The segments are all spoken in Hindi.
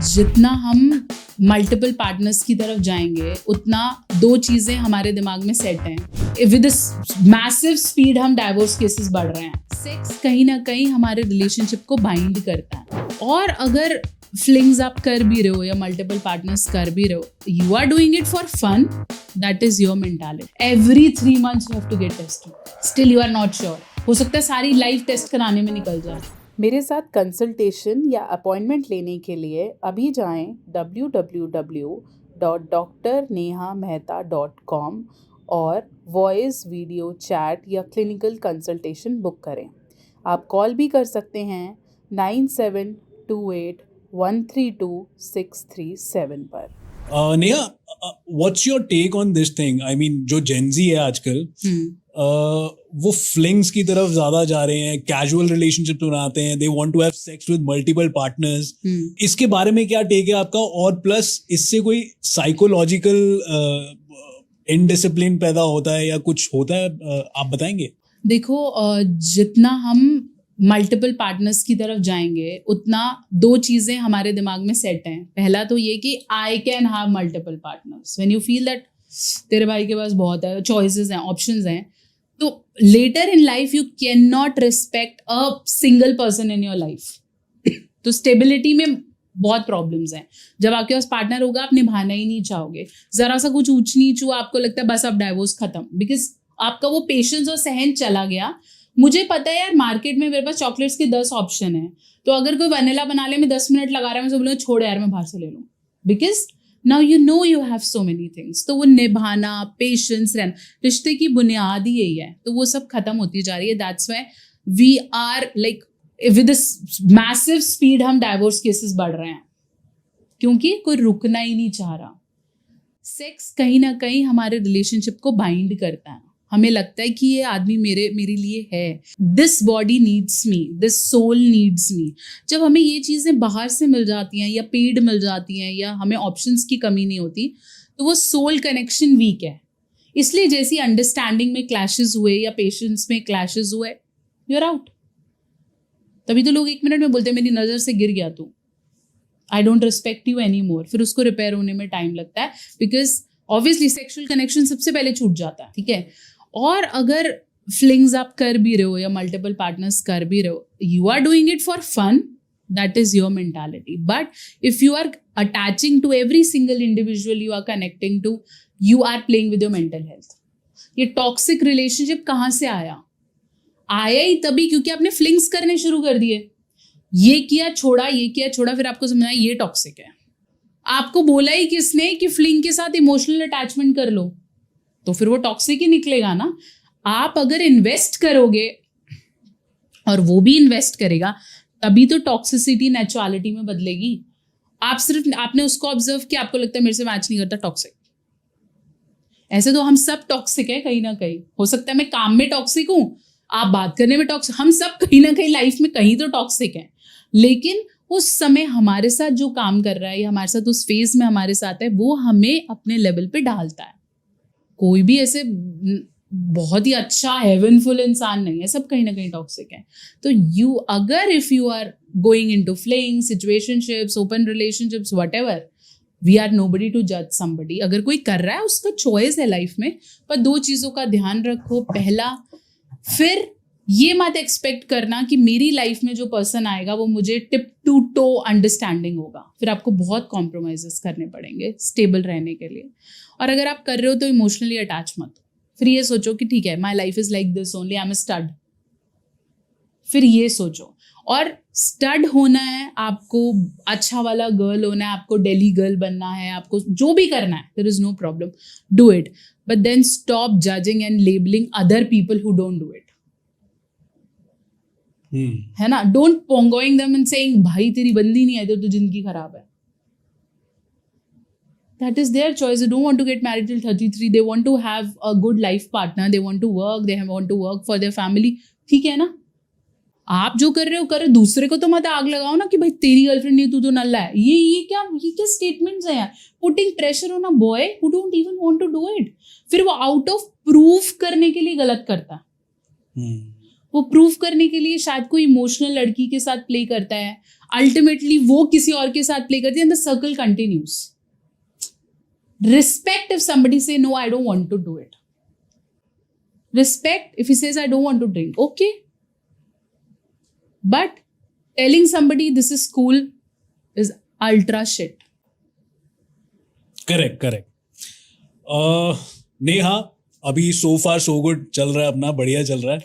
जितना हम मल्टीपल पार्टनर्स की तरफ जाएंगे उतना दो चीजें हमारे दिमाग में सेट हैं। विद मैसिव स्पीड हम डाइवोर्स केसेस बढ़ रहे हैं। सेक्स कहीं ना कहीं हमारे रिलेशनशिप को बाइंड करता है, और अगर फ्लिंग्स आप कर भी रहे हो या मल्टीपल पार्टनर्स कर भी रहे हो, you are doing it for fun, that is your mentality. Every 3 months you have to get tested, still you are not sure. हो सकता है सारी लाइफ टेस्ट कराने में निकल जाए। मेरे साथ कंसल्टेशन या अपॉइंटमेंट लेने के लिए अभी जाएं www.drnehamehta.com और वॉइस, वीडियो, चैट या क्लिनिकल कंसल्टेशन बुक करें। आप कॉल भी कर सकते हैं 9728132637 पर। Neha, what's your take on this thing? I mean, जो जेनजी है आजकल वो फ्लिंग्स की तरफ ज्यादा जा रहे हैं, कैजुअल रिलेशनशिप बनाते हैं, they want to have sex with multiple partners. इसके बारे में क्या टेक है आपका? और प्लस इससे कोई साइकोलॉजिकल इनडिसिप्लिन पैदा होता है या कुछ होता है? आप बताएंगे। देखो, जितना हम मल्टीपल पार्टनर्स की तरफ जाएंगे उतना दो चीजें हमारे दिमाग में सेट हैं। पहला तो ये कि I can have multiple partners. When you feel that तेरे भाई के पास बहुत है, चॉइसेस हैं, ऑप्शंस हैं, तो later in life you can not respect a single person in your life. तो स्टेबिलिटी में बहुत प्रॉब्लम्स हैं। जब आपके पास पार्टनर होगा आप निभाना ही नहीं चाहोगे। जरा सा कुछ ऊंच नीच हुआ, आपको लगता है बस अब डाइवोर्स खत्म, बिकॉज आपका वो पेशेंस और सहन चला गया। मुझे पता है यार, मार्केट में मेरे पास चॉकलेट्स के 10 ऑप्शन है, तो अगर कोई वनीला बनाने में 10 मिनट लगा रहा है, मैं बोलूँगा छोड़ यार, मैं बाहर से ले लूँ, because now you know you have so many things. तो वो निभाना, पेशेंस रहना, रिश्ते की बुनियाद ही यही है। तो वो सब खत्म होती जा रही है। That's why we are like with massive speed हम डाइवोर्स केसेस बढ़ रहे हैं, क्योंकि कोई रुकना ही नहीं चाह रहा। सेक्स कहीं ना कहीं हमारे रिलेशनशिप को बाइंड करता है। हमें लगता है कि ये आदमी मेरे लिए है। This body needs me, this soul needs me. जब हमें ये चीज़ें बाहर से मिल जाती हैं या पेड मिल जाती हैं या हमें ऑप्शंस की कमी नहीं होती, तो वो सोल कनेक्शन वीक है। इसलिए जैसी अंडरस्टैंडिंग में क्लैशेस हुए या पेशेंस में क्लैशेस हुए, यू आर आउट। तभी तो लोग 1 मिनट में बोलते हैं मेरी नज़र से गिर गया तू, I don't respect you any more. फिर उसको रिपेयर होने में टाइम लगता है, बिकॉज ऑब्वियसली सेक्शुअल कनेक्शन सबसे पहले छूट जाता है। ठीक है। और अगर फ्लिंग्स आप कर भी रहे हो या मल्टीपल पार्टनर्स कर भी रहे हो, you are doing it for fun, that is your mentality. But if you are attaching to every single individual you are connecting to, you are playing with your mental health. ये टॉक्सिक रिलेशनशिप कहाँ से आया ही तभी क्योंकि आपने फ्लिंग्स करने शुरू कर दिए। ये किया छोड़ा, ये किया छोड़ा, फिर आपको समझना ये टॉक्सिक है। आपको बोला ही किसने कि फ्लिंग के साथ इमोशनल अटैचमेंट कर लो? तो फिर वो टॉक्सिक ही निकलेगा ना। आप अगर इन्वेस्ट करोगे और वो भी इन्वेस्ट करेगा, तभी तो टॉक्सिसिटी नेचुरलिटी में बदलेगी। आप सिर्फ आपने उसको ऑब्जर्व किया, आपको लगता है मेरे से मैच नहीं करता, टॉक्सिक। ऐसे तो हम सब टॉक्सिक है कहीं ना कहीं। हो सकता है मैं काम में टॉक्सिक हूं, आप बात करने में टॉक्सिक, हम सब कहीं ना कहीं लाइफ में कहीं तो टॉक्सिक है। लेकिन उस समय हमारे साथ जो काम कर रहा है या हमारे साथ उस फेज में हमारे साथ है, वो हमें अपने लेवल पे डालता है। कोई भी ऐसे बहुत ही अच्छा हेवनफुल इंसान नहीं है, सब कहीं ना कहीं टॉक्सिक है। तो यू अगर if you are going into fling, situationships, open relationships, whatever, we are nobody to जज समबडी। अगर कोई कर रहा है उसका चॉइस है लाइफ में, पर 2 चीज़ों का ध्यान रखो। पहला, फिर ये मत एक्सपेक्ट करना कि मेरी लाइफ में जो पर्सन आएगा वो मुझे टिप टू टो अंडरस्टैंडिंग होगा। फिर आपको बहुत कॉम्प्रोमाइजेस करने पड़ेंगे स्टेबल रहने के लिए। और अगर आप कर रहे हो तो इमोशनली अटैच मत। फिर ये सोचो कि ठीक है, my life is like this only, I am a stud. फिर ये सोचो। और स्टड होना है, आपको अच्छा वाला गर्ल होना है, आपको डेली गर्ल बनना है, आपको जो भी करना है, there is no problem, do it. But then stop judging and labelling other people who don't do it. है ना? Don't poking them and saying भाई तेरी बंदी नहीं है तो जिंदगी खराब है। That is their choice. They don't want to get married till 33. They want to have a good life partner. They want to work. They want to work for their family. ठीक है ना? आप जो कर रहे हो करो, दूसरे को तो मत आग लगाओ ना कि भाई तेरी गर्लफ्रेंड नहीं, तू तो नल्ला है। ये क्या स्टेटमेंट्स हैं यार? Putting pressure on a boy who don't even want to do it. फिर वो आउट ऑफ प्रूफ करने के लिए गलत करता है। वो प्रूव करने के लिए शायद कोई इमोशनल लड़की के साथ प्ले करता है, अल्टीमेटली वो किसी और के साथ प्ले करती है and the circle continues. Respect if somebody say no, I don't want to do it. Respect if he says I don't want to drink. Okay. But telling somebody this is cool is ultra shit. Correct. Neha, अभी so far so good चल रहा है अपना, बढ़िया चल रहा है.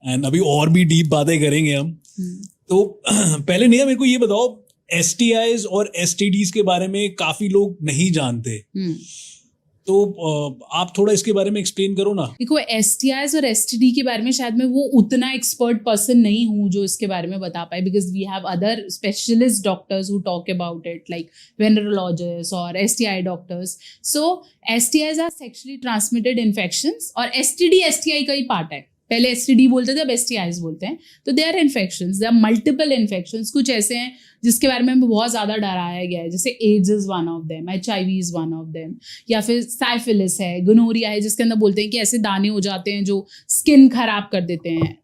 एंड अभी और भी डीप बातें करेंगे हम. तो पहले नेहा मेरे को ये बताओ, STIs और STDs के बारे में काफी लोग नहीं जानते. तो आप थोड़ा इसके बारे में एक्सप्लेन करो ना. देखो, STIs और STD के बारे में शायद मैं वो उतना एक्सपर्ट पर्सन नहीं हूँ जो इसके बारे में बता पाए, because we have other specialist doctors who talk about it, like venereologist और STI doctors. So STIs are sexually transmitted infections और STD STI का ही पार्ट है. पहले STD बोलते थे, अब STIs बोलते हैं. तो they are infections, they are multiple infections. कुछ ऐसे हैं जिसके बारे में हमें बहुत ज़्यादा डराया गया है, जैसे AIDS is one of them, HIV is one of them, या फिर साइफिलिस है, गोनोरिया है, जिसके अंदर बोलते हैं कि ऐसे दाने हो जाते हैं जो स्किन खराब कर देते हैं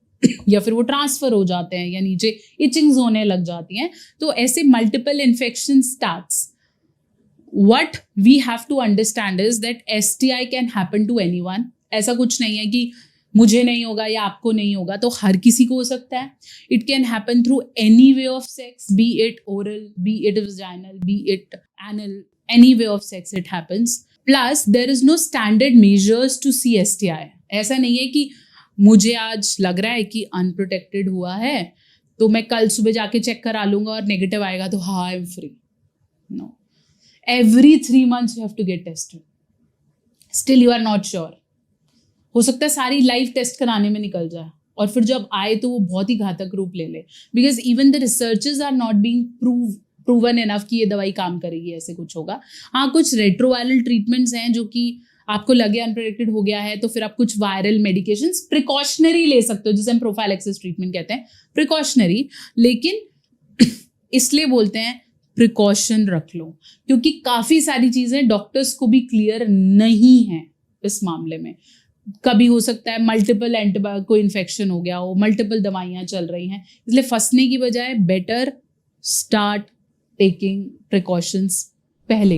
या फिर वो ट्रांसफर हो जाते हैं या नीचे इचिंग्स होने लग जाती हैं. तो ऐसे multiple infection starts. What we have to understand is that STI can happen to anyone. ऐसा कुछ नहीं है कि मुझे नहीं होगा या आपको नहीं होगा, तो हर किसी को हो सकता है. It can happen through any way of sex, be it oral, be it vaginal, be it anal, any way of sex it happens. Plus there is no standard measures to see STI. ऐसा नहीं है कि मुझे आज लग रहा है कि अनप्रोटेक्टेड हुआ है तो मैं कल सुबह जाके चेक करा लूंगा और नेगेटिव आएगा तो हाँ I am free. No, every 3 months you have to get tested. Still you are not sure. हो सकता है सारी लाइफ टेस्ट कराने में निकल जाए और फिर जब आए तो वो बहुत ही घातक रूप ले ले, because even the researches are not being proven enough कि ये दवाई काम करेगी, ऐसे कुछ होगा. हाँ, कुछ रेट्रोवायरल ट्रीटमेंट्स हैं जो कि आपको लगे अनप्रोटेक्टेड हो गया है तो फिर आप कुछ वायरल मेडिकेशंस प्रिकॉशनरी ले सकते हो, जिसे हम प्रोफाइलैक्सिस ट्रीटमेंट कहते हैं, प्रिकॉशनरी. लेकिन इसलिए बोलते हैं प्रिकॉशन रख लो, क्योंकि काफ़ी सारी चीज़ें डॉक्टर्स को भी क्लियर नहीं है इस मामले में. कभी हो सकता है मल्टीपल एंटीबायोटिक को इन्फेक्शन हो गया हो, मल्टीपल दवाइयाँ चल रही हैं, इसलिए फंसने की बजाय बेटर स्टार्ट टेकिंग प्रिकॉशंस पहले.